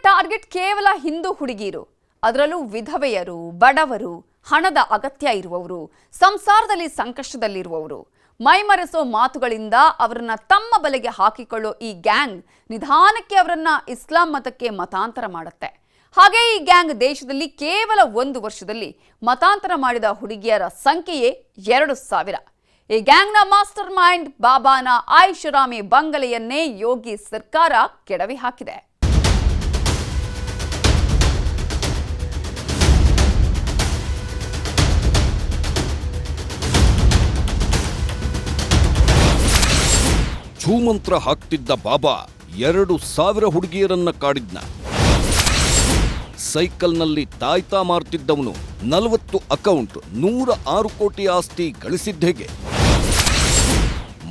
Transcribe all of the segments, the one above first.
Target ಕೇವಲ ಹಿಂದೂ ಹುಡುಗಿಯರು, ಅದರಲ್ಲೂ ವಿಧವೆಯರು, ಬಡವರು, ಹಣದ ಅಗತ್ಯ ಇರುವವರು, ಸಂಸಾರದಲ್ಲಿ ಸಂಕಷ್ಟದಲ್ಲಿರುವವರು. ಮೈಮರೆಸೋ ಮಾತುಗಳಿಂದ ಅವರನ್ನ ತಮ್ಮ ಬಲೆಗೆ ಹಾಕಿಕೊಳ್ಳೋ ಈ ಗ್ಯಾಂಗ್ ನಿಧಾನಕ್ಕೆ ಅವರನ್ನ ಇಸ್ಲಾಂ ಮತಕ್ಕೆ ಮತಾಂತರ ಮಾಡುತ್ತೆ. ಹಾಗೆ ಈ ಗ್ಯಾಂಗ್ ದೇಶದಲ್ಲಿ ಕೇವಲ 1 ವರ್ಷದಲ್ಲಿ ಮತಾಂತರ ಮಾಡಿದ ಹುಡುಗಿಯರ ಸಂಖ್ಯೆಯೇ 2000. ಈ ಗ್ಯಾಂಗ್ನ ಮಾಸ್ಟರ್ ಮೈಂಡ್ ಬಾಬಾನ ಐಷಾರಾಮಿ ಬಂಗಲೆಯನ್ನೇ ಯೋಗಿ ಸರ್ಕಾರ ಕೆಡವಿ ಹಾಕಿದೆ. ಛೂಮಂತ್ರ ಹಾಕ್ತಿದ್ದ ಬಾಬಾ 2000 ಹುಡುಗಿಯರನ್ನ ಕಾಡಿದ್ನ. ಸೈಕಲ್ನಲ್ಲಿ ತಾಯ್ತಾ ಮಾರ್ತಿದ್ದವನು 40 ಅಕೌಂಟ್ 106 ಕೋಟಿ ಆಸ್ತಿ ಗಳಿಸಿದ್ದೇಗೆ?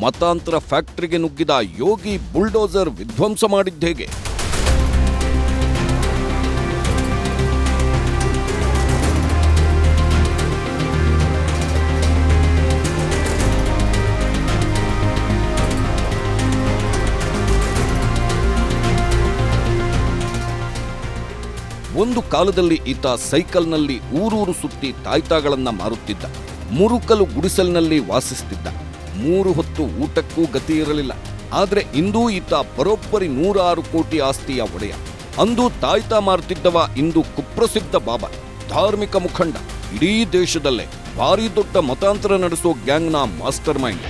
ಮತಾಂತರ ಫ್ಯಾಕ್ಟರಿಗೆ ನುಗ್ಗಿದ ಯೋಗಿ ಬುಲ್ಡೋಸರ್ ವಿಧ್ವಂಸ ಮಾಡಿದ್ದೇಗೆ? ಒಂದು ಕಾಲದಲ್ಲಿ ಈತ ಸೈಕಲ್ನಲ್ಲಿ ಊರೂರು ಸುತ್ತಿ ತಾಯ್ತಾಗಳನ್ನ ಮಾರುತ್ತಿದ್ದ. ಮುರುಕಲು ಗುಡಿಸಲಿನಲ್ಲಿ ವಾಸಿಸುತ್ತಿದ್ದ. 3 ಹೊತ್ತು ಊಟಕ್ಕೂ ಗತಿ ಇರಲಿಲ್ಲ. ಆದರೆ ಇಂದು ಈತ ಬರೋಬ್ಬರಿ 106 ಕೋಟಿ ಆಸ್ತಿಯ ಒಡೆಯ. ಅಂದು ತಾಯ್ತಾ ಮಾರ್ತಿದ್ದವ ಇಂದು ಕುಪ್ರಸಿದ್ಧ ಬಾಬಾ, ಧಾರ್ಮಿಕ ಮುಖಂಡ, ಇಡೀ ದೇಶದಲ್ಲೇ ಭಾರಿ ದೊಡ್ಡ ಮತಾಂತರ ನಡೆಸೋ ಗ್ಯಾಂಗ್ನ ಮಾಸ್ಟರ್ ಮೈಂಡ್.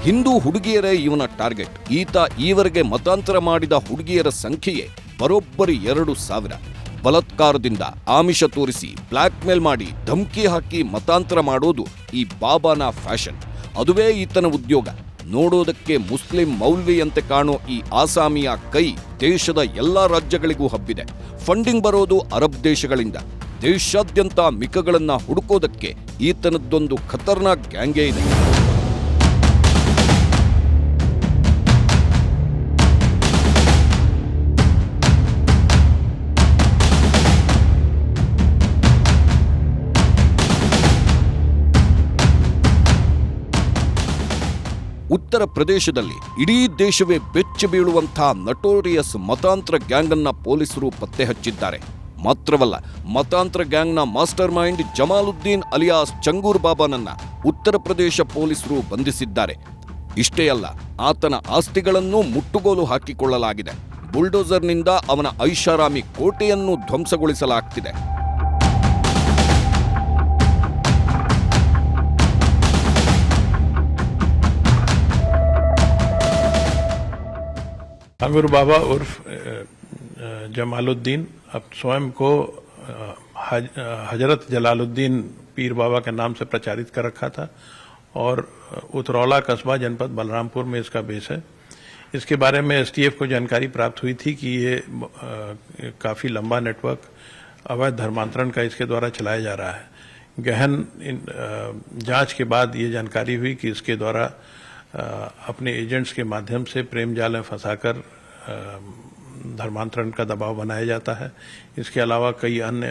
ಹಿಂದೂ ಹುಡುಗಿಯರೇ ಇವನ ಟಾರ್ಗೆಟ್. ಈತ ಈವರೆಗೆ ಮತಾಂತರ ಮಾಡಿದ ಹುಡುಗಿಯರ ಸಂಖ್ಯೆಯೇ ಬರೋಬ್ಬರಿ 2000. ಬಲಾತ್ಕಾರದಿಂದ, ಆಮಿಷ ತೋರಿಸಿ, ಬ್ಲ್ಯಾಕ್ ಮೇಲ್ ಮಾಡಿ, ಧಮಕಿ ಹಾಕಿ ಮತಾಂತರ ಮಾಡೋದು ಈ ಬಾಬಾನ ಫ್ಯಾಷನ್. ಅದುವೇ ಈತನ ಉದ್ಯೋಗ. ನೋಡೋದಕ್ಕೆ ಮುಸ್ಲಿಂ ಮೌಲ್ವಿಯಂತೆ ಕಾಣೋ ಈ ಆಸಾಮಿಯ ಕೈ ದೇಶದ ಎಲ್ಲಾ ರಾಜ್ಯಗಳಿಗೂ ಹಬ್ಬಿದೆ. ಫಂಡಿಂಗ್ ಬರೋದು ಅರಬ್ ದೇಶಗಳಿಂದ. ದೇಶಾದ್ಯಂತ ಮಿಕಗಳನ್ನ ಹುಡುಕೋದಕ್ಕೆ ಈತನದ್ದೊಂದು ಖತರ್ನಾಕ್ ಗ್ಯಾಂಗೇ ಇದೆ. ಉತ್ತರ ಪ್ರದೇಶದಲ್ಲಿ ಇಡೀ ದೇಶವೇ ಬೆಚ್ಚಿ ಬೀಳುವಂಥ ನಟೋರಿಯಸ್ ಮತಾಂತರ ಗ್ಯಾಂಗ್ ಅನ್ನ ಪೊಲೀಸರು ಪತ್ತೆ ಹಚ್ಚಿದ್ದಾರೆ. ಮಾತ್ರವಲ್ಲ, ಮತಾಂತರ ಗ್ಯಾಂಗ್ನ master mind Jamaluddin alias ಚಂಗೂರ್ ಬಾಬಾನನ್ನ Uttar Pradesh ಪೊಲೀಸರು ಬಂಧಿಸಿದ್ದಾರೆ. ಇಷ್ಟೇ ಅಲ್ಲ, ಆತನ ಆಸ್ತಿಗಳನ್ನು ಮುಟ್ಟುಗೋಲು ಹಾಕಿಕೊಳ್ಳಲಾಗಿದೆ. ಬುಲ್ಡೋಸರ್ನಿಂದ ಅವನ ಐಷಾರಾಮಿ ಕೋಟೆಯನ್ನು ಧ್ವಂಸಗೊಳಿಸಲಾಗ್ತಿದೆ. चंगूर बाबा उर्फ जमालुद्दीन अब स्वयं को हजरत जलालुद्दीन पीर बाबा के नाम से प्रचारित कर रखा था और उतरौला कस्बा जनपद बलरामपुर में इसका बेस है। इसके बारे में एसटीएफ को जानकारी प्राप्त हुई थी कि ये काफ़ी लंबा नेटवर्क अवैध धर्मांतरण का इसके द्वारा चलाया जा रहा है। गहन जांच के बाद ये जानकारी हुई कि इसके द्वारा अपने एजेंट्स के माध्यम से प्रेम जाल में फंसाकर धर्मांतरण का दबाव बनाया जाता है। इसके अलावा कई अन्य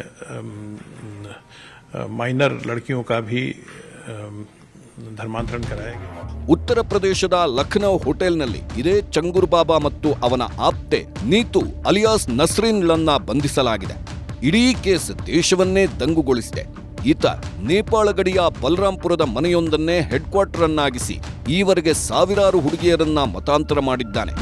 माइनर लड़कियों का भी ಧರ್ಮಾಂತರಣ कराया गया। ಉತ್ತರ ಪ್ರದೇಶದ ಲಖನೌ ಹೋಟೆಲ್ನಲ್ಲಿ ಇದೇ ಚಂಗೂರ್ ಬಾಬಾ ಮತ್ತು ಅವನ ಆಪ್ತೆ ನೀತು ಅಲಿಯಾಸ್ ನಸ್ರೀನ್ಳನ್ನ ಬಂಧಿಸಲಾಗಿದೆ. ಇಡೀ ಕೇಸ್ ದೇಶವನ್ನೇ ದಂಗುಗೊಳಿಸಿದೆ. ಈತ ನೇಪಾಳ ಗಡಿಯ ಬಲರಾಂಪುರದ ಮನೆಯೊಂದನ್ನೇ ಹೆಡ್ ಕ್ವಾರ್ಟರ್ ಅನ್ನಾಗಿಸಿ ಈವರೆಗೆ ಸಾವಿರಾರು ಹುಡುಗಿಯರನ್ನ ಮತಾಂತರ ಮಾಡಿದ್ದಾನೆ.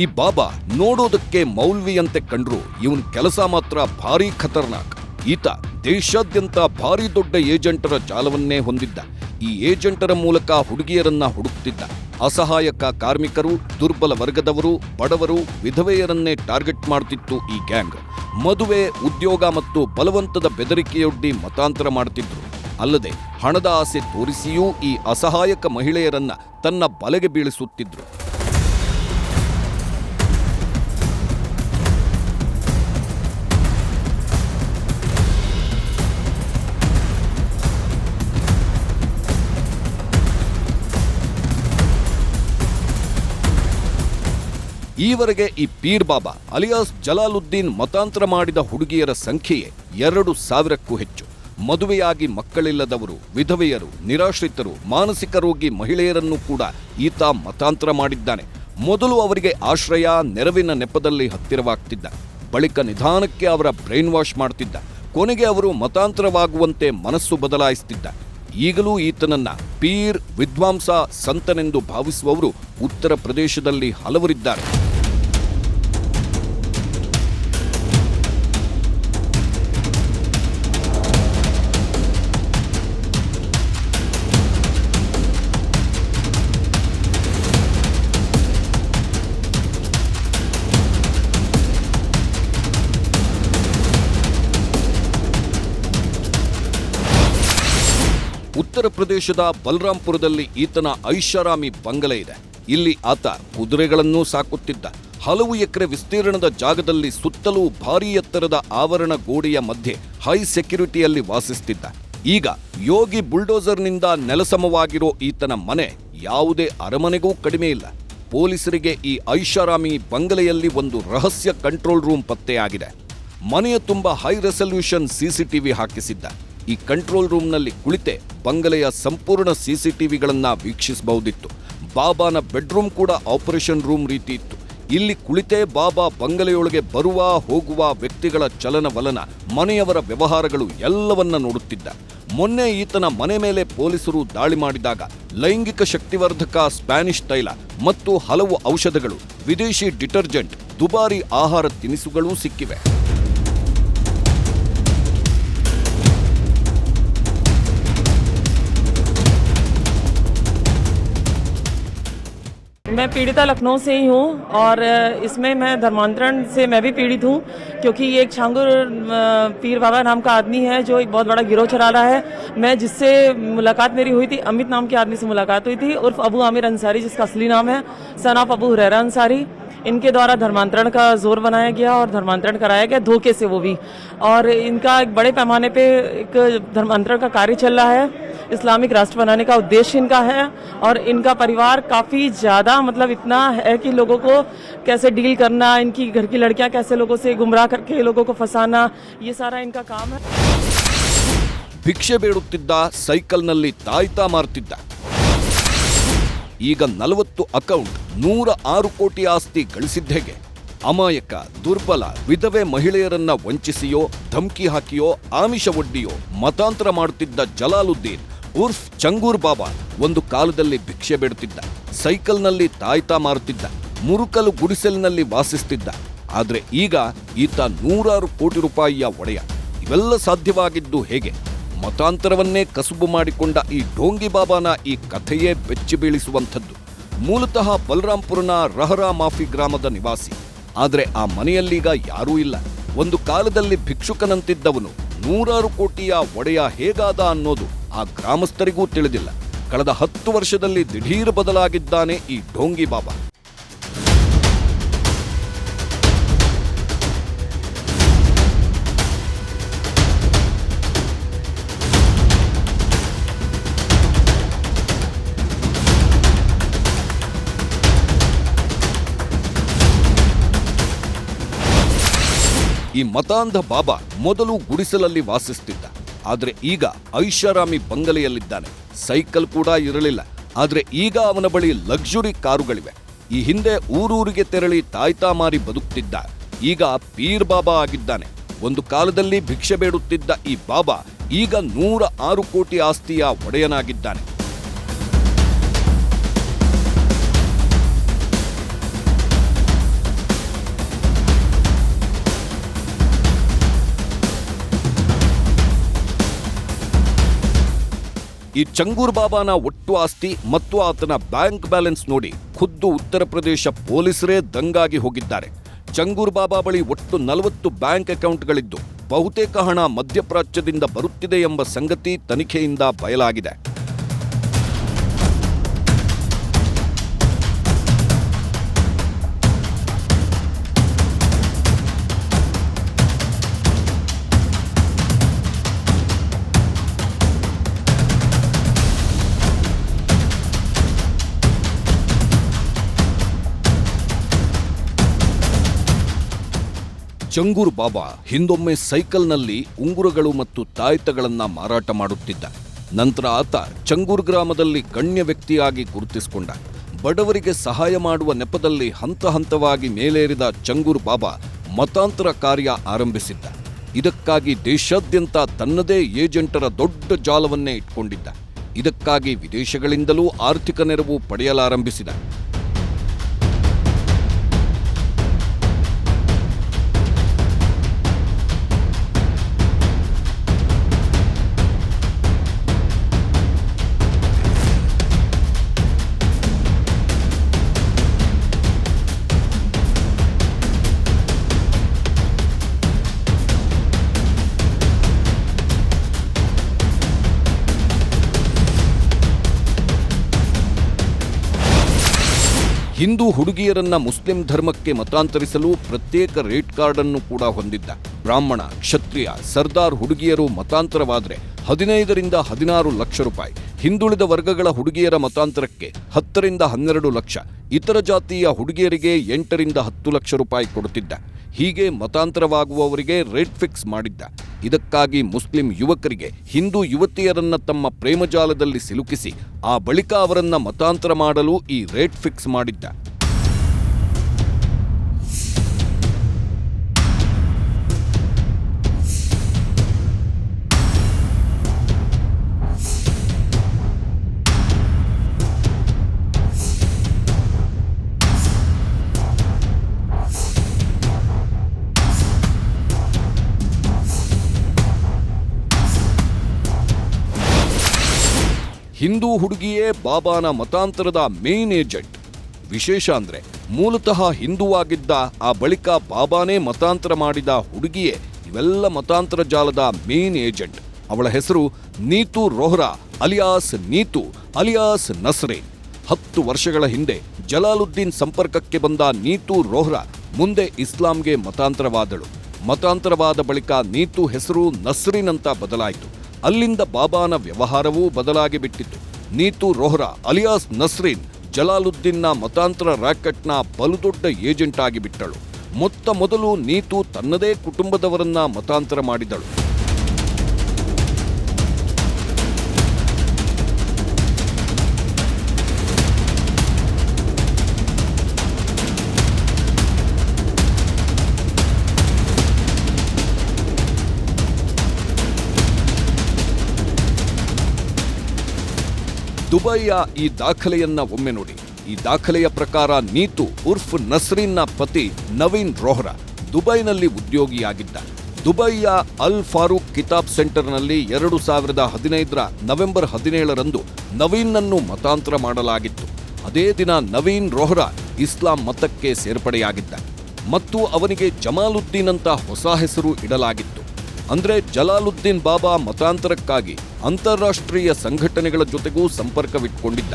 ಈ ಬಾಬಾ ನೋಡೋದಕ್ಕೆ ಮೌಲ್ವಿಯಂತೆ ಕಂಡ್ರು ಇವನ್ ಕೆಲಸ ಮಾತ್ರ ಭಾರೀ ಖತರ್ನಾಕ್. ಈತ ದೇಶಾದ್ಯಂತ ಭಾರಿ ದೊಡ್ಡ ಏಜೆಂಟರ ಜಾಲವನ್ನೇ ಹೊಂದಿದ್ದ. ಈ ಏಜೆಂಟರ ಮೂಲಕ ಹುಡುಗಿಯರನ್ನ ಹುಡುಕ್ತಿದ್ದ. ಅಸಹಾಯಕ ಕಾರ್ಮಿಕರು, ದುರ್ಬಲ ವರ್ಗದವರು, ಬಡವರು, ವಿಧವೆಯರನ್ನೇ ಟಾರ್ಗೆಟ್ ಮಾಡ್ತಿತ್ತು ಈ ಗ್ಯಾಂಗ್. ಮದುವೆ, ಉದ್ಯೋಗ ಮತ್ತು ಬಲವಂತದ ಬೆದರಿಕೆಯೊಡ್ಡಿ ಮತಾಂತರ ಮಾಡ್ತಿದ್ರು. ಅಲ್ಲದೆ ಹಣದ ಆಸೆ ತೋರಿಸಿಯೂ ಈ ಅಸಹಾಯಕ ಮಹಿಳೆಯರನ್ನ ತನ್ನ ಬಲೆಗೆ ಬೀಳಿಸುತ್ತಿದ್ರು. ಈವರೆಗೆ ಈ ಪೀರ್ ಬಾಬಾ ಅಲಿಯಾಸ್ ಜಲಾಲುದ್ದೀನ್ ಮತಾಂತರ ಮಾಡಿದ ಹುಡುಗಿಯರ ಸಂಖ್ಯೆಯೇ 2,000ಕ್ಕೂ ಹೆಚ್ಚು. ಮದುವೆಯಾಗಿ ಮಕ್ಕಳಿಲ್ಲದವರು, ವಿಧವೆಯರು, ನಿರಾಶ್ರಿತರು, ಮಾನಸಿಕ ರೋಗಿ ಮಹಿಳೆಯರನ್ನು ಕೂಡ ಈತ ಮತಾಂತರ ಮಾಡಿದ್ದಾನೆ. ಮೊದಲು ಅವರಿಗೆ ಆಶ್ರಯ, ನೆರವಿನ ನೆಪದಲ್ಲಿ ಹತ್ತಿರವಾಗ್ತಿದ್ದ. ಬಳಿಕ ನಿಧಾನಕ್ಕೆ ಅವರ ಬ್ರೈನ್ ವಾಶ್ ಮಾಡ್ತಿದ್ದ. ಕೊನೆಗೆ ಅವರು ಮತಾಂತರವಾಗುವಂತೆ ಮನಸ್ಸು ಬದಲಾಯಿಸ್ತಿದ್ದ. ಈಗಲೂ ಈತನನ್ನ ಪೀರ್, ವಿದ್ವಾಂಸ, ಸಂತನೆಂದು ಭಾವಿಸುವವರು ಉತ್ತರ ಪ್ರದೇಶದಲ್ಲಿ ಹಲವರಿದ್ದಾರೆ. ಉತ್ತರ ಪ್ರದೇಶದ ಬಲರಾಂಪುರದಲ್ಲಿ ಈತನ ಐಷಾರಾಮಿ ಬಂಗಲೆ ಇದೆ. ಇಲ್ಲಿ ಆತ ಕುದುರೆಗಳನ್ನೂ ಸಾಕುತ್ತಿದ್ದ. ಹಲವು ಎಕರೆ ವಿಸ್ತೀರ್ಣದ ಜಾಗದಲ್ಲಿ ಸುತ್ತಲೂ ಭಾರೀ ಎತ್ತರದ ಆವರಣ ಗೋಡೆಯ ಮಧ್ಯೆ ಹೈ ಸೆಕ್ಯುರಿಟಿಯಲ್ಲಿ ವಾಸಿಸುತ್ತಿದ್ದ. ಈಗ ಯೋಗಿ ಬುಲ್ಡೋಸರ್ನಿಂದ ನೆಲಸಮವಾಗಿರೋ ಈತನ ಮನೆ ಯಾವುದೇ ಅರಮನೆಗೂ ಕಡಿಮೆ ಇಲ್ಲ. ಪೊಲೀಸರಿಗೆ ಈ ಐಷಾರಾಮಿ ಬಂಗಲೆಯಲ್ಲಿ ಒಂದು ರಹಸ್ಯ ಕಂಟ್ರೋಲ್ ರೂಮ್ ಪತ್ತೆಯಾಗಿದೆ. ಮನೆಯ ತುಂಬ ಹೈ ರೆಸಲ್ಯೂಷನ್ ಸಿಸಿಟಿವಿ ಹಾಕಿಸಿದ್ದ. ಈ ಕಂಟ್ರೋಲ್ ರೂಮ್ನಲ್ಲಿ ಕುಳಿತೆ ಬಂಗಲೆಯ ಸಂಪೂರ್ಣ ಸಿಸಿಟಿವಿಗಳನ್ನ ವೀಕ್ಷಿಸಬಹುದಿತ್ತು. ಬಾಬಾನ ಬೆಡ್ರೂಮ್ ಕೂಡ ಆಪರೇಷನ್ ರೂಮ್ ರೀತಿ ಇತ್ತು. ಇಲ್ಲಿ ಕುಳಿತೇ ಬಾಬಾ ಬಂಗಲೆಯೊಳಗೆ ಬರುವ ಹೋಗುವ ವ್ಯಕ್ತಿಗಳ ಚಲನವಲನ, ಮನೆಯವರ ವ್ಯವಹಾರಗಳು ಎಲ್ಲವನ್ನ ನೋಡುತ್ತಿದ್ದ. ಮೊನ್ನೆ ಈತನ ಮನೆ ಮೇಲೆ ಪೊಲೀಸರು ದಾಳಿ ಮಾಡಿದಾಗ ಲೈಂಗಿಕ ಶಕ್ತಿವರ್ಧಕ, ಸ್ಪ್ಯಾನಿಷ್ ತೈಲ ಮತ್ತು ಹಲವು ಔಷಧಗಳು, ವಿದೇಶಿ ಡಿಟರ್ಜೆಂಟ್, ದುಬಾರಿ ಆಹಾರ ತಿನಿಸುಗಳೂ ಸಿಕ್ಕಿವೆ. मैं पीड़िता लखनऊ से ही हूँ और इसमें मैं धर्मांतरण से मैं भी पीड़ित हूँ, क्योंकि ये एक छांगुर पीर बाबा नाम का आदमी है जो एक बहुत बड़ा गिरोह चला रहा है। मैं जिससे मुलाकात मेरी हुई थी, अमित नाम के आदमी से मुलाकात हुई थी, उर्फ अबू आमिर अंसारी, जिसका असली नाम है सन ऑफ अबू हुरैरा अंसारी। इनके द्वारा धर्मांतरण का जोर बनाया गया और धर्मांतरण कराया गया, धोखे से वो भी। और इनका एक बड़े पैमाने पे एक धर्मांतरण का कार्य चल रहा है। इस्लामिक राष्ट्र बनाने का उद्देश्य इनका है और इनका परिवार काफ़ी ज़्यादा, मतलब इतना है कि लोगों को कैसे डील करना, इनकी घर की लड़कियां कैसे लोगों से गुमराह करके लोगों को फंसाना, ये सारा इनका काम है। ಭಿಕ್ಷೆ ಬೇಡುತ್ತಿದ್ದ, ಸೈಕಲ್ನಲ್ಲಿ ತಾಯ್ತಾ ಮಾರ್ತಿದ್ದ. ಈಗ 40 ಅಕೌಂಟ್, 106 ಕೋಟಿ ಆಸ್ತಿ ಗಳಿಸಿದ್ದೇಗೆ? ಅಮಾಯಕ, ದುರ್ಬಲ, ವಿಧವೆ ಮಹಿಳೆಯರನ್ನ ವಂಚಿಸಿಯೋ, ಧಮ್ಕಿ ಹಾಕಿಯೋ, ಆಮಿಷ ಒಡ್ಡಿಯೋ ಮತಾಂತರ ಮಾಡುತ್ತಿದ್ದ ಜಲಾಲುದ್ದೀನ್ ಉರ್ಫ್ ಚಂಗೂರ್ ಬಾಬಾ ಒಂದು ಕಾಲದಲ್ಲಿ ಭಿಕ್ಷೆ ಬೇಡುತ್ತಿದ್ದ, ಸೈಕಲ್ನಲ್ಲಿ ತಾಯ್ತಾ ಮಾರುತ್ತಿದ್ದ, ಮುರುಕಲು ಗುಡಿಸಲಿನಲ್ಲಿ ವಾಸಿಸುತ್ತಿದ್ದ. ಆದ್ರೆ ಈಗ ಈತ 106 ಕೋಟಿ ರೂಪಾಯಿಯ ಒಡೆಯ. ಇವೆಲ್ಲ ಸಾಧ್ಯವಾಗಿದ್ದು ಹೇಗೆ? ಮತಾಂತರವನ್ನೇ ಕಸುಬು ಮಾಡಿಕೊಂಡ ಈ ಢೋಂಗಿ ಬಾಬಾನ ಈ ಕಥೆಯೇ ಬೆಚ್ಚಿ ಬೀಳಿಸುವಂಥದ್ದು. ಮೂಲತಃ ಬಲರಾಂಪುರನ ರಹರಾ ಮಾಫಿ ಗ್ರಾಮದ ನಿವಾಸಿ. ಆದರೆ ಆ ಮನೆಯಲ್ಲೀಗ ಯಾರೂ ಇಲ್ಲ. ಒಂದು ಕಾಲದಲ್ಲಿ ಭಿಕ್ಷುಕನಂತಿದ್ದವನು 106 ಕೋಟಿಯ ಒಡೆಯ ಹೇಗಾದ ಅನ್ನೋದು ಆ ಗ್ರಾಮಸ್ಥರಿಗೂ ತಿಳಿದಿಲ್ಲ. ಕಳೆದ 10 ವರ್ಷದಲ್ಲಿ ದಿಢೀರ್ ಬದಲಾಗಿದ್ದಾನೆ ಈ ಢೋಂಗಿ ಬಾಬಾ. ಈ ಮತಾಂಧ ಬಾಬಾ ಮೊದಲು ಗುಡಿಸಲಲ್ಲಿ ವಾಸಿಸುತ್ತಿದ್ದ. ಆದ್ರೆ ಈಗ ಐಷಾರಾಮಿ ಬಂಗಲೆಯಲ್ಲಿದ್ದಾನೆ. ಸೈಕಲ್ ಕೂಡ ಇರಲಿಲ್ಲ. ಆದ್ರೆ ಈಗ ಅವನ ಬಳಿ ಲಕ್ಸುರಿ ಕಾರುಗಳಿವೆ. ಈ ಹಿಂದೆ ಊರೂರಿಗೆ ತೆರಳಿ ತಾಯ್ತಾ ಮಾರಿ ಬದುಕ್ತಿದ್ದ. ಈಗ ಪೀರ್ ಬಾಬಾ ಆಗಿದ್ದಾನೆ. ಒಂದು ಕಾಲದಲ್ಲಿ ಭಿಕ್ಷೆ ಬೇಡುತ್ತಿದ್ದ ಈ ಬಾಬಾ ಈಗ 106 ಕೋಟಿ ಆಸ್ತಿಯ ಒಡೆಯನಾಗಿದ್ದಾನೆ. ಈ ಚಂಗೂರ್ ಬಾಬಾನ ಒಟ್ಟು ಆಸ್ತಿ ಮತ್ತು ಆತನ ಬ್ಯಾಂಕ್ ಬ್ಯಾಲೆನ್ಸ್ ನೋಡಿ ಖುದ್ದು ಉತ್ತರ ಪ್ರದೇಶ ಪೊಲೀಸರೇ ದಂಗಾಗಿ ಹೋಗಿದ್ದಾರೆ. ಚಂಗೂರ್ ಬಾಬಾ ಬಳಿ ಒಟ್ಟು 40 ಬ್ಯಾಂಕ್ ಅಕೌಂಟ್ಗಳಿದ್ದು ಬಹುತೇಕ ಹಣ ಮಧ್ಯಪ್ರಾಚ್ಯದಿಂದ ಬರುತ್ತಿದೆ ಎಂಬ ಸಂಗತಿ ತನಿಖೆಯಿಂದ ಬಯಲಾಗಿದೆ. ಚಂಗೂರ್ ಬಾಬಾ ಹಿಂದೊಮ್ಮೆ ಸೈಕಲ್ನಲ್ಲಿ ಉಂಗುರಗಳು ಮತ್ತು ತಾಯ್ತಗಳನ್ನ ಮಾರಾಟ ಮಾಡುತ್ತಿದ್ದ. ನಂತರ ಆತ ಚಂಗೂರ್ ಗ್ರಾಮದಲ್ಲಿ ಗಣ್ಯ ವ್ಯಕ್ತಿಯಾಗಿ ಗುರುತಿಸಿಕೊಂಡ. ಬಡವರಿಗೆ ಸಹಾಯ ಮಾಡುವ ನೆಪದಲ್ಲಿ ಹಂತ ಹಂತವಾಗಿ ಮೇಲೇರಿದ ಚಂಗೂರ್ ಬಾಬಾ ಮತಾಂತರ ಕಾರ್ಯ ಆರಂಭಿಸಿದ್ದ. ಇದಕ್ಕಾಗಿ ದೇಶಾದ್ಯಂತ ತನ್ನದೇ ಏಜೆಂಟರ ದೊಡ್ಡ ಜಾಲವನ್ನೇ ಇಟ್ಕೊಂಡಿದ್ದ. ಇದಕ್ಕಾಗಿ ವಿದೇಶಗಳಿಂದಲೂ ಆರ್ಥಿಕ ನೆರವು ಪಡೆಯಲಾರಂಭಿಸಿದ. ಹಿಂದೂ ಹುಡುಗಿಯರನ್ನ ಮುಸ್ಲಿಂ ಧರ್ಮಕ್ಕೆ ಮತಾಂತರಿಸಲು ಪ್ರತ್ಯೇಕ ರೇಟ್ ಕಾರ್ಡ್ ಅನ್ನು ಕೂಡ ಹೊಂದಿದ್ದ. ಬ್ರಾಹ್ಮಣ, ಕ್ಷತ್ರಿಯ, ಸರ್ದಾರ್ ಹುಡುಗಿಯರು ಮತಾಂತರವಾದರೆ 15 ರಿಂದ 16 ಲಕ್ಷ ರೂಪಾಯಿ, ಹಿಂದುಳಿದ ವರ್ಗಗಳ ಹುಡುಗಿಯರ ಮತಾಂತರಕ್ಕೆ 10 ರಿಂದ 12 ಲಕ್ಷ, ಇತರ ಜಾತಿಯ ಹುಡುಗಿಯರಿಗೆ 8 ರಿಂದ 10 ಲಕ್ಷ ರೂಪಾಯಿ ಕೊಡುತ್ತಿದ್ದ. ಹೀಗೆ ಮತಾಂತರವಾಗುವವರಿಗೆ ರೇಟ್ ಫಿಕ್ಸ್ ಮಾಡಿದ್ದ. ಇದಕ್ಕಾಗಿ ಮುಸ್ಲಿಂ ಯುವಕರಿಗೆ ಹಿಂದೂ ಯುವತಿಯರನ್ನ ತಮ್ಮ ಪ್ರೇಮಜಾಲದಲ್ಲಿ ಸಿಲುಕಿಸಿ ಆ ಬಳಿಕ ಅವರನ್ನ ಮತಾಂತರ ಮಾಡಲು ಈ ರೇಟ್ ಫಿಕ್ಸ್ ಮಾಡಿದ್ದ. ಹಿಂದೂ ಹುಡುಗಿಯೇ ಬಾಬಾನ ಮತಾಂತರದ ಮೇನ್ ಏಜೆಂಟ್. ವಿಶೇಷ ಅಂದ್ರೆ ಮೂಲತಃ ಹಿಂದೂವಾಗಿದ್ದ, ಆ ಬಳಿಕ ಬಾಬಾನೇ ಮತಾಂತರ ಮಾಡಿದ ಹುಡುಗಿಯೇ ಇವೆಲ್ಲ ಮತಾಂತರ ಜಾಲದ ಮೇನ್ ಏಜೆಂಟ್. ಅವಳ ಹೆಸರು ನೀತು ರೋಹ್ರಾ ಅಲಿಯಾಸ್ ನೀತು ಅಲಿಯಾಸ್ ನಸ್ರೇನ್. 10 ವರ್ಷಗಳ ಹಿಂದೆ ಜಲಾಲುದ್ದೀನ್ ಸಂಪರ್ಕಕ್ಕೆ ಬಂದ ನೀತು ರೋಹ್ರಾ ಮುಂದೆ ಇಸ್ಲಾಂಗೆ ಮತಾಂತರವಾದಳು. ಮತಾಂತರವಾದ ಬಳಿಕ ನೀತು ಹೆಸರು ನಸ್ರೀನ್ ಅಂತ ಬದಲಾಯಿತು. ಅಲ್ಲಿಂದ ಬಾಬಾನ ವ್ಯವಹಾರವೂ ಬದಲಾಗಿ ಬಿಟ್ಟಿತ್ತು. ನೀತು ರೋಹ್ರಾ ಅಲಿಯಾಸ್ ನಸ್ರೀನ್ ಜಲಾಲುದ್ದೀನ್ನ ಮತಾಂತರ ರ್ಯಾಕೆಟ್ನ ಬಲುದೊಡ್ಡ ಏಜೆಂಟ್ ಆಗಿ ಬಿಟ್ಟಳು. ಮೊದಲು ನೀತು ತನ್ನದೇ ಕುಟುಂಬದವರನ್ನ ಮತಾಂತರ ಮಾಡಿದಳು. ದುಬೈಯ ಈ ದಾಖಲೆಯನ್ನ ಒಮ್ಮೆ ನೋಡಿ. ಈ ದಾಖಲೆಯ ಪ್ರಕಾರ ನೀತು ಉರ್ಫ್ ನಸ್ರೀನ್ನ ಪತಿ ನವೀನ್ ರೋಹ್ರಾ ದುಬೈನಲ್ಲಿ ಉದ್ಯೋಗಿಯಾಗಿದ್ದ. ದುಬೈಯ ಅಲ್ ಫಾರೂಕ್ ಕಿತಾಬ್ ಸೆಂಟರ್ನಲ್ಲಿ 2015ರ ನವೆಂಬರ್ 17ರಂದು ನವೀನ್ನನ್ನು ಮತಾಂತರ ಮಾಡಲಾಗಿತ್ತು. ಅದೇ ದಿನ ನವೀನ್ ರೋಹ್ರಾ ಇಸ್ಲಾಂ ಮತಕ್ಕೆ ಸೇರ್ಪಡೆಯಾಗಿದ್ದ ಮತ್ತು ಅವನಿಗೆ ಜಮಾಲುದ್ದೀನ್ ಅಂತ ಹೊಸ ಹೆಸರು ಇಡಲಾಗಿತ್ತು. ಅಂದ್ರೆ ಜಲಾಲುದ್ದೀನ್ ಬಾಬಾ ಮತಾಂತರಕ್ಕಾಗಿ ಅಂತಾರಾಷ್ಟ್ರೀಯ ಸಂಘಟನೆಗಳ ಜೊತೆಗೂ ಸಂಪರ್ಕವಿಟ್ಕೊಂಡಿದ್ದ.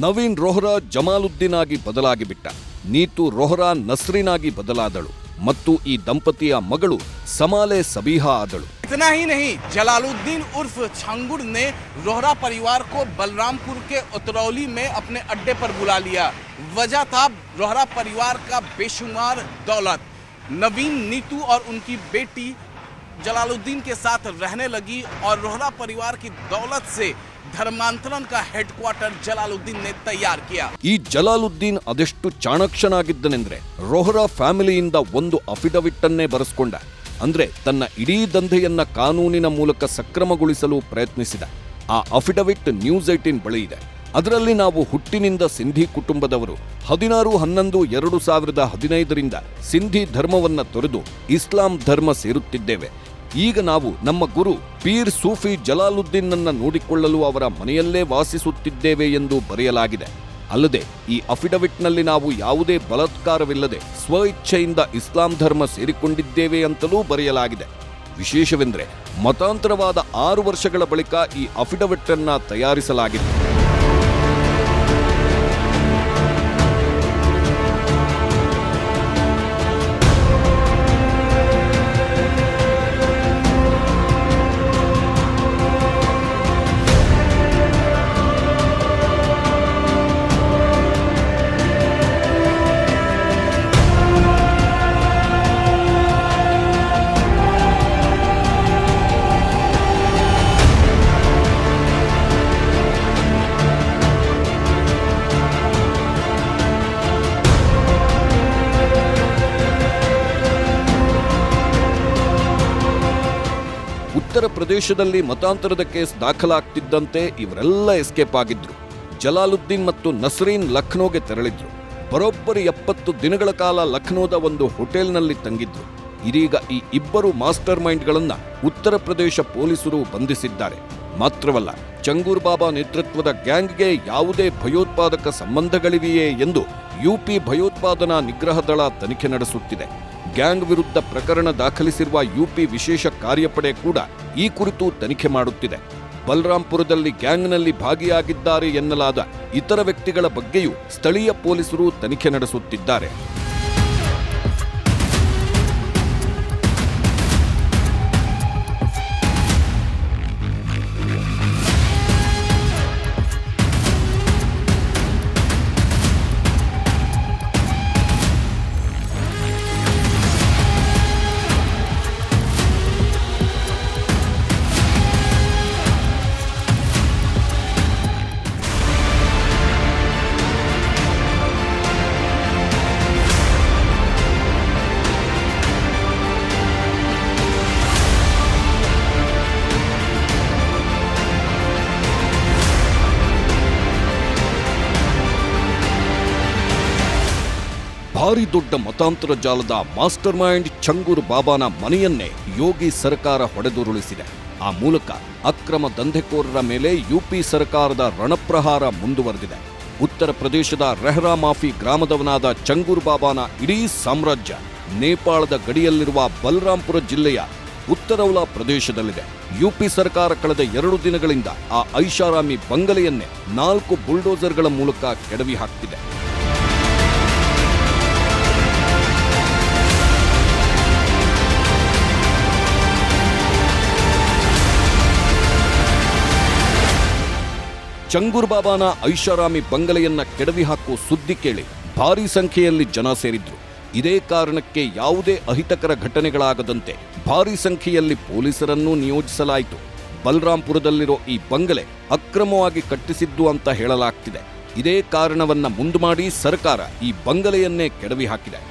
ನವೀನ್ ರೋಹ್ರಾ ಜಮಾಲುದ್ದೀನ್ ಆಗಿ ಬದಲಾಗಿ ಬಿಟ್ಟ. ನೀತು ರೋಹ್ರಾ ನಸ್ರೀನ್ ಆಗಿ ಬದಲಾದಳು ಮತ್ತು ಈ ದಂಪತಿಯ ಮಗಳು समाले सबीहा आदड़ू। इतना ही नहीं, जलालुद्दीन उर्फ छांगुर ने रोहरा परिवार को बलरामपुर के उतरौली में अपने अड्डे पर बुला लिया। वजह था रोहरा परिवार का बेशुमार दौलत। नवीन, नीतू और उनकी बेटी जलालुद्दीन के साथ रहने लगी और रोहरा परिवार की दौलत से ಧರ್ಮಾಂತರನ್ का ಹೆಡ್ಕ್ವಾರ್ಟರ್ ಜಲಾಲುದ್ದೀನ್ ನೇ ತಯಾರ್ ಕಿಯಾ। ಈ ಜಲಾಲುದ್ದೀನ್ ಅದೆಷ್ಟು ಚಾಣಾಕ್ಷನಾಗಿದ್ದನೆಂದ್ರೆ ರೋಹರಾ ಫ್ಯಾಮಿಲಿಯಿಂದ ಒಂದು ಅಫಿಡವಿಟ್ ಅನ್ನೇ ಬರೆಸ್ಕೊಂಡ. ಅಂದ್ರೆ ತನ್ನ ಇಡೀ ದಂಧೆಯನ್ನ ಕಾನೂನಿನ ಮೂಲಕ ಸಕ್ರಮಗೊಳಿಸಲು ಪ್ರಯತ್ನಿಸಿದ. ಆ ಅಫಿಡವಿಟ್ ನ್ಯೂಸ್ 18 ಬಳಿ ಇದೆ. ಅದರಲ್ಲಿ ನಾವು ಹುಟ್ಟಿನಿಂದ ಸಿಂಧಿ ಕುಟುಂಬದವರು 16-11-2015ರಿಂದ ಸಿಂಧಿ ಧರ್ಮವನ್ನ ತೊರೆದು ಇಸ್ಲಾಂ ಧರ್ಮ ಸೇರುತ್ತಿದ್ದೇವೆ. ಈಗ ನಾವು ನಮ್ಮ ಗುರು ಪೀರ್ ಸೂಫಿ ಜಲಾಲುದ್ದೀನ್ನನ್ನ ನೋಡಿಕೊಳ್ಳಲು ಅವರ ಮನೆಯಲ್ಲೇ ವಾಸಿಸುತ್ತಿದ್ದೇವೆ ಎಂದು ಬರೆಯಲಾಗಿದೆ. ಅಲ್ಲದೆ ಈ ಅಫಿಡವಿಟ್ನಲ್ಲಿ ನಾವು ಯಾವುದೇ ಬಲಾತ್ಕಾರವಿಲ್ಲದೆ ಸ್ವ ಇಚ್ಛೆಯಿಂದ ಇಸ್ಲಾಂ ಧರ್ಮ ಸೇರಿಕೊಂಡಿದ್ದೇವೆ ಅಂತಲೂ ಬರೆಯಲಾಗಿದೆ. ವಿಶೇಷವೆಂದರೆ ಮತಾಂತರವಾದ 6 ವರ್ಷಗಳ ಬಳಿಕ ಈ ಅಫಿಡವಿಟ್ ಅನ್ನ ತಯಾರಿಸಲಾಗಿತ್ತು. ಉತ್ತರ ಪ್ರದೇಶದಲ್ಲಿ ಮತಾಂತರದ ಕೇಸ್ ದಾಖಲಾಗ್ತಿದ್ದಂತೆ ಇವರೆಲ್ಲ ಎಸ್ಕೇಪ್ ಆಗಿದ್ರು. ಜಲಾಲುದ್ದೀನ್ ಮತ್ತು ನಸ್ರೀನ್ ಲಖನೌಗೆ ತೆರಳಿದ್ರು. ಬರೋಬ್ಬರಿ 70 ದಿನಗಳ ಕಾಲ ಲಖನೌದ ಒಂದು ಹೋಟೆಲ್ನಲ್ಲಿ ತಂಗಿದ್ರು. ಇದೀಗ ಈ ಇಬ್ಬರು ಮಾಸ್ಟರ್ ಮೈಂಡ್ಗಳನ್ನ ಉತ್ತರ ಪ್ರದೇಶ ಪೊಲೀಸರು ಬಂಧಿಸಿದ್ದಾರೆ. ಮಾತ್ರವಲ್ಲ, ಚಂಗೂರ್ ಬಾಬಾ ನೇತೃತ್ವದ ಗ್ಯಾಂಗ್ಗೆ ಯಾವುದೇ ಭಯೋತ್ಪಾದಕ ಸಂಬಂಧಗಳಿವೆಯೇ ಎಂದು ಯುಪಿ ಭಯೋತ್ಪಾದನಾ ನಿಗ್ರಹ ದಳ ತನಿಖೆ ನಡೆಸುತ್ತಿದೆ. ಗ್ಯಾಂಗ್ ವಿರುದ್ಧ ಪ್ರಕರಣ ದಾಖಲಿಸಿರುವ ಯುಪಿ ವಿಶೇಷ ಕಾರ್ಯಪಡೆ ಕೂಡ ಈ ಕುರಿತು ತನಿಖೆ ಮಾಡುತ್ತಿದೆ. ಬಲರಾಂಪುರದಲ್ಲಿ ಗ್ಯಾಂಗ್ನಲ್ಲಿ ಭಾಗಿಯಾಗಿದ್ದಾರೆ ಎನ್ನಲಾದ ಇತರ ವ್ಯಕ್ತಿಗಳ ಬಗ್ಗೆಯೂ ಸ್ಥಳೀಯ ಪೊಲೀಸರು ತನಿಖೆ ನಡೆಸುತ್ತಿದ್ದಾರೆ. ಭಾರಿ ದೊಡ್ಡ ಮತಾಂತರ ಜಾಲದ ಮಾಸ್ಟರ್ ಮೈಂಡ್ ಚಂಗೂರ್ ಬಾಬಾನ ಮನೆಯನ್ನೇ ಯೋಗಿ ಸರ್ಕಾರ ಹೊಡೆದುರುಳಿಸಿದೆ. ಆ ಮೂಲಕ ಅಕ್ರಮ ದಂಧೆಕೋರರ ಮೇಲೆ ಯುಪಿ ಸರ್ಕಾರದ ರಣಪ್ರಹಾರ ಮುಂದುವರೆದಿದೆ. ಉತ್ತರ ಪ್ರದೇಶದ ರೆಹ್ರಾ ಮಾಫಿ ಗ್ರಾಮದವನಾದ ಚಂಗೂರ್ ಬಾಬಾನ ಇಡೀ ಸಾಮ್ರಾಜ್ಯ ನೇಪಾಳದ ಗಡಿಯಲ್ಲಿರುವ ಬಲರಾಂಪುರ ಜಿಲ್ಲೆಯ ಉತ್ತರೌಲಾ ಪ್ರದೇಶದಲ್ಲಿದೆ. ಯುಪಿ ಸರ್ಕಾರ ಕಳೆದ 2 ದಿನಗಳಿಂದ ಆ ಐಷಾರಾಮಿ ಬಂಗಲೆಯನ್ನೇ 4 ಬುಲ್ಡೋಸರ್ಗಳ ಮೂಲಕ ಕೆಡವಿ ಹಾಕ್ತಿದೆ. ಚಂಗೂರ್ ಬಾಬಾನ ಐಷಾರಾಮಿ ಬಂಗಲೆಯನ್ನ ಕೆಡವಿ ಹಾಕುವ ಸುದ್ದಿ ಕೇಳಿ ಭಾರೀ ಸಂಖ್ಯೆಯಲ್ಲಿ ಜನ ಸೇರಿದ್ರು. ಇದೇ ಕಾರಣಕ್ಕೆ ಯಾವುದೇ ಅಹಿತಕರ ಘಟನೆಗಳಾಗದಂತೆ ಭಾರೀ ಸಂಖ್ಯೆಯಲ್ಲಿ ಪೊಲೀಸರನ್ನು ನಿಯೋಜಿಸಲಾಯಿತು. ಬಲರಾಂಪುರದಲ್ಲಿರೋ ಈ ಬಂಗಲೆ ಅಕ್ರಮವಾಗಿ ಕಟ್ಟಿಸಿದ್ದು ಅಂತ ಹೇಳಲಾಗ್ತಿದೆ. ಇದೇ ಕಾರಣವನ್ನ ಮುಂದು ಮಾಡಿ ಸರ್ಕಾರ ಈ ಬಂಗಲೆಯನ್ನೇ ಕೆಡವಿ ಹಾಕಿದೆ.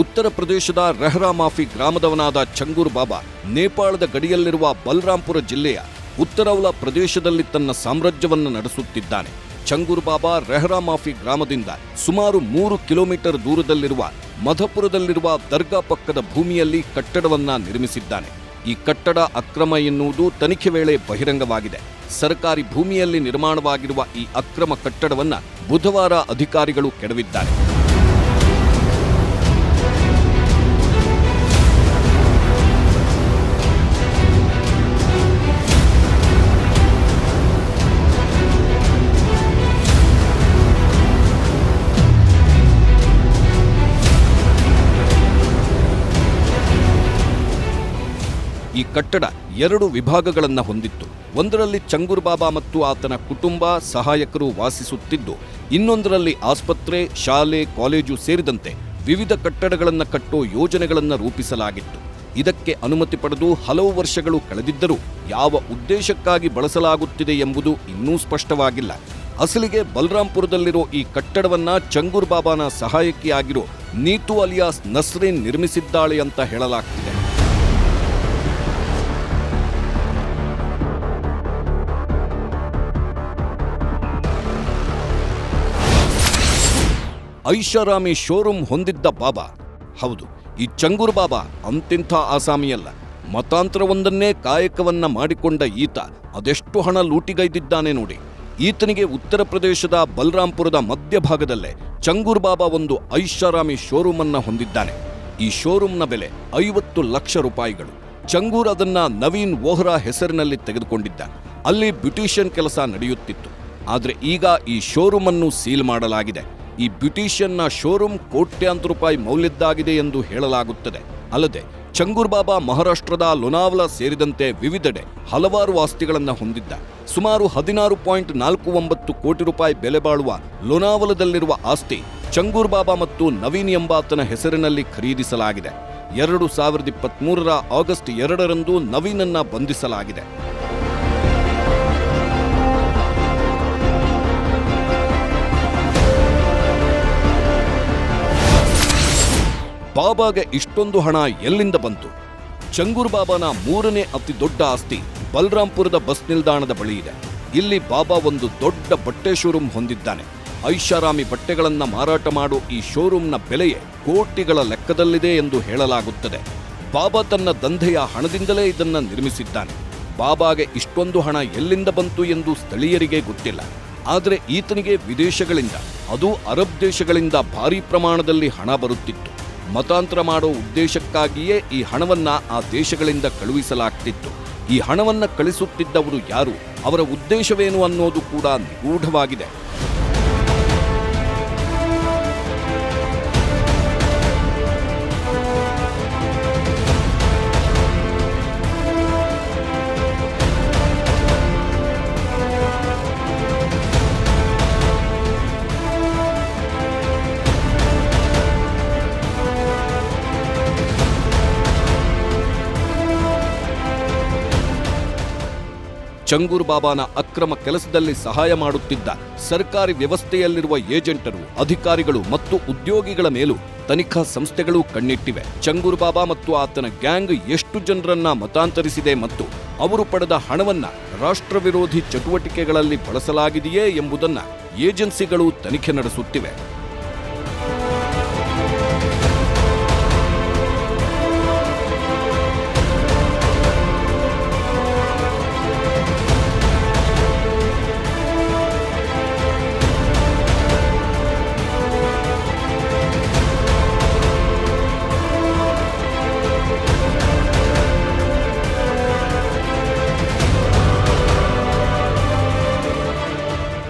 ಉತ್ತರ ಪ್ರದೇಶದ ರೆಹ್ರಾ ಮಾಫಿ ಗ್ರಾಮದವನಾದ ಚಂಗೂರ್ ಬಾಬಾ ನೇಪಾಳದ ಗಡಿಯಲ್ಲಿರುವ ಬಲರಾಂಪುರ ಜಿಲ್ಲೆಯ ಉತ್ತರೌಲಾ ಪ್ರದೇಶದಲ್ಲಿ ತನ್ನ ಸಾಮ್ರಾಜ್ಯವನ್ನು ನಡೆಸುತ್ತಿದ್ದಾನೆ. ಚಂಗೂರ್ ಬಾಬಾ ರೆಹ್ರಾ ಮಾಫಿ ಗ್ರಾಮದಿಂದ ಸುಮಾರು 3 ಕಿಲೋಮೀಟರ್ ದೂರದಲ್ಲಿರುವ ಮಧಪುರದಲ್ಲಿರುವ ದರ್ಗಾ ಪಕ್ಕದ ಭೂಮಿಯಲ್ಲಿ ಕಟ್ಟಡವನ್ನ ನಿರ್ಮಿಸಿದ್ದಾನೆ. ಈ ಕಟ್ಟಡ ಅಕ್ರಮ ಎನ್ನುವುದು ತನಿಖೆ ವೇಳೆ ಬಹಿರಂಗವಾಗಿದೆ. ಸರ್ಕಾರಿ ಭೂಮಿಯಲ್ಲಿ ನಿರ್ಮಾಣವಾಗಿರುವ ಈ ಅಕ್ರಮ ಕಟ್ಟಡವನ್ನ ಬುಧವಾರ ಅಧಿಕಾರಿಗಳು ಕೆಡವಿದ್ದಾರೆ. ಈ ಕಟ್ಟಡ 2 ವಿಭಾಗಗಳನ್ನು ಹೊಂದಿತ್ತು. ಒಂದರಲ್ಲಿ ಚಂಗೂರ್ ಬಾಬಾ ಮತ್ತು ಆತನ ಕುಟುಂಬ ಸಹಾಯಕರು ವಾಸಿಸುತ್ತಿದ್ದು, ಇನ್ನೊಂದರಲ್ಲಿ ಆಸ್ಪತ್ರೆ, ಶಾಲೆ, ಕಾಲೇಜು ಸೇರಿದಂತೆ ವಿವಿಧ ಕಟ್ಟಡಗಳನ್ನು ಕಟ್ಟೋ ಯೋಜನೆಗಳನ್ನು ರೂಪಿಸಲಾಗಿತ್ತು. ಇದಕ್ಕೆ ಅನುಮತಿ ಪಡೆದು ಹಲವು ವರ್ಷಗಳು ಕಳೆದಿದ್ದರೂ ಯಾವ ಉದ್ದೇಶಕ್ಕಾಗಿ ಬಳಸಲಾಗುತ್ತಿದೆ ಎಂಬುದು ಇನ್ನೂ ಸ್ಪಷ್ಟವಾಗಿಲ್ಲ. ಅಸಲಿಗೆ ಬಲರಾಂಪುರದಲ್ಲಿರೋ ಈ ಕಟ್ಟಡವನ್ನ ಚಂಗೂರ್ ಬಾಬಾನ ಸಹಾಯಕಿಯಾಗಿರೋ ನೀತು ಅಲಿಯಾಸ್ ನಸ್ರೀನ್ ನಿರ್ಮಿಸಿದ್ದಾಳೆ ಅಂತ ಹೇಳಲಾಗ್ತಿದೆ. ಐಷಾರಾಮಿ ಶೋರೂಮ್ ಹೊಂದಿದ್ದ ಬಾಬಾ. ಹೌದು, ಈ ಚಂಗೂರ್ ಬಾಬಾ ಅಂತಿಂಥ ಆಸಾಮಿಯಲ್ಲ. ಮತಾಂತರವೊಂದನ್ನೇ ಕಾಯಕವನ್ನ ಮಾಡಿಕೊಂಡ ಈತ ಅದೆಷ್ಟು ಹಣ ಲೂಟಿಗೈದಿದ್ದಾನೆ ನೋಡಿ. ಈತನಿಗೆ ಉತ್ತರ ಪ್ರದೇಶದ ಬಲರಾಂಪುರದ ಮಧ್ಯಭಾಗದಲ್ಲೇ ಚಂಗೂರ್ ಬಾಬಾ ಒಂದು ಐಷಾರಾಮಿ ಶೋರೂಮ್ ಅನ್ನ ಹೊಂದಿದ್ದಾನೆ. ಈ ಶೋರೂಮ್ನ ಬೆಲೆ 50 ಲಕ್ಷ ರೂಪಾಯಿಗಳು. ಚಂಗೂರ್ ಅದನ್ನ ನವೀನ್ ವೋಹ್ರಾ ಹೆಸರಿನಲ್ಲಿ ತೆಗೆದುಕೊಂಡಿದ್ದ. ಅಲ್ಲಿ ಬ್ಯೂಟಿಷಿಯನ್ ಕೆಲಸ ನಡೆಯುತ್ತಿತ್ತು. ಆದರೆ ಈಗ ಈ ಶೋರೂಮ್ ಅನ್ನು ಸೀಲ್ ಮಾಡಲಾಗಿದೆ. ಈ ಬ್ಯೂಟಿಷಿಯನ್ನ ಶೋರೂಮ್ ಕೋಟ್ಯಾಂತರ ರೂಪಾಯಿ ಮೌಲ್ಯದ್ದಾಗಿದೆ ಎಂದು ಹೇಳಲಾಗುತ್ತದೆ. ಅಲ್ಲದೆ ಚಂಗೂರ್ ಬಾಬಾ ಮಹಾರಾಷ್ಟ್ರದ ಲೋನಾವಲಾ ಸೇರಿದಂತೆ ವಿವಿಧೆಡೆ ಹಲವಾರು ಆಸ್ತಿಗಳನ್ನು ಹೊಂದಿದ್ದ. ಸುಮಾರು 16.49 ಕೋಟಿ ರೂಪಾಯಿ ಬೆಲೆ ಬಾಳುವ ಲೋನಾವಲದಲ್ಲಿರುವ ಆಸ್ತಿ ಚಂಗೂರ್ ಬಾಬಾ ಮತ್ತು ನವೀನ್ ಎಂಬಾತನ ಹೆಸರಿನಲ್ಲಿ ಖರೀದಿಸಲಾಗಿದೆ. 2023 ಆಗಸ್ಟ್ 2 ನವೀನನ್ನ ಬಂಧಿಸಲಾಗಿದೆ. ಬಾಬಾಗೆ ಇಷ್ಟೊಂದು ಹಣ ಎಲ್ಲಿಂದ ಬಂತು? ಚಂಗೂರ್ ಬಾಬಾನ 3ನೇ ಅತಿ ದೊಡ್ಡ ಆಸ್ತಿ ಬಲರಾಂಪುರದ ಬಸ್ ನಿಲ್ದಾಣದ ಬಳಿ ಇದೆ. ಇಲ್ಲಿ ಬಾಬಾ ಒಂದು ದೊಡ್ಡ ಬಟ್ಟೆ ಶೋರೂಮ್ ಹೊಂದಿದ್ದಾನೆ. ಐಷಾರಾಮಿ ಬಟ್ಟೆಗಳನ್ನ ಮಾರಾಟ ಮಾಡೋ ಈ ಶೋರೂಮ್ನ ಬೆಲೆಯೇ ಕೋಟಿಗಳ ಲೆಕ್ಕದಲ್ಲಿದೆ ಎಂದು ಹೇಳಲಾಗುತ್ತದೆ. ಬಾಬಾ ತನ್ನ ದಂಧೆಯ ಹಣದಿಂದಲೇ ಇದನ್ನ ನಿರ್ಮಿಸಿದ್ದಾನೆ. ಬಾಬಾಗೆ ಇಷ್ಟೊಂದು ಹಣ ಎಲ್ಲಿಂದ ಬಂತು ಎಂದು ಸ್ಥಳೀಯರಿಗೆ ಗೊತ್ತಿಲ್ಲ. ಆದರೆ ಈತನಿಗೆ ವಿದೇಶಗಳಿಂದ, ಅದು ಅರಬ್ ದೇಶಗಳಿಂದ ಭಾರೀ ಪ್ರಮಾಣದಲ್ಲಿ ಹಣ ಬರುತ್ತಿತ್ತು. ಮತಾಂತರ ಮಾಡೋ ಉದ್ದೇಶಕ್ಕಾಗಿಯೇ ಈ ಹಣವನ್ನ ಆ ದೇಶಗಳಿಂದ ಕಳುಹಿಸಲಾಗ್ತಿತ್ತು. ಈ ಹಣವನ್ನ ಕಳಿಸುತ್ತಿದ್ದವರು ಯಾರು, ಅವರ ಉದ್ದೇಶವೇನು ಅನ್ನೋದು ಕೂಡ ನಿಗೂಢವಾಗಿದೆ. ಚಂಗೂರ್ ಬಾಬಾನ ಅಕ್ರಮ ಕೆಲಸದಲ್ಲಿ ಸಹಾಯ ಮಾಡುತ್ತಿದ್ದ ಸರ್ಕಾರಿ ವ್ಯವಸ್ಥೆಯಲ್ಲಿರುವ ಏಜೆಂಟರು, ಅಧಿಕಾರಿಗಳು ಮತ್ತು ಉದ್ಯೋಗಿಗಳ ಮೇಲೂ ತನಿಖಾ ಸಂಸ್ಥೆಗಳು ಕಣ್ಣಿಟ್ಟಿವೆ. ಚಂಗೂರ್ ಬಾಬಾ ಮತ್ತು ಆತನ ಗ್ಯಾಂಗ್ ಎಷ್ಟು ಜನರನ್ನ ಮತಾಂತರಿಸಿದೆ ಮತ್ತು ಅವರು ಪಡೆದ ಹಣವನ್ನ ರಾಷ್ಟ್ರ ವಿರೋಧಿ ಚಟುವಟಿಕೆಗಳಲ್ಲಿ ಬಳಸಲಾಗಿದೆಯೇ ಎಂಬುದನ್ನ ಏಜೆನ್ಸಿಗಳು ತನಿಖೆ ನಡೆಸುತ್ತಿವೆ.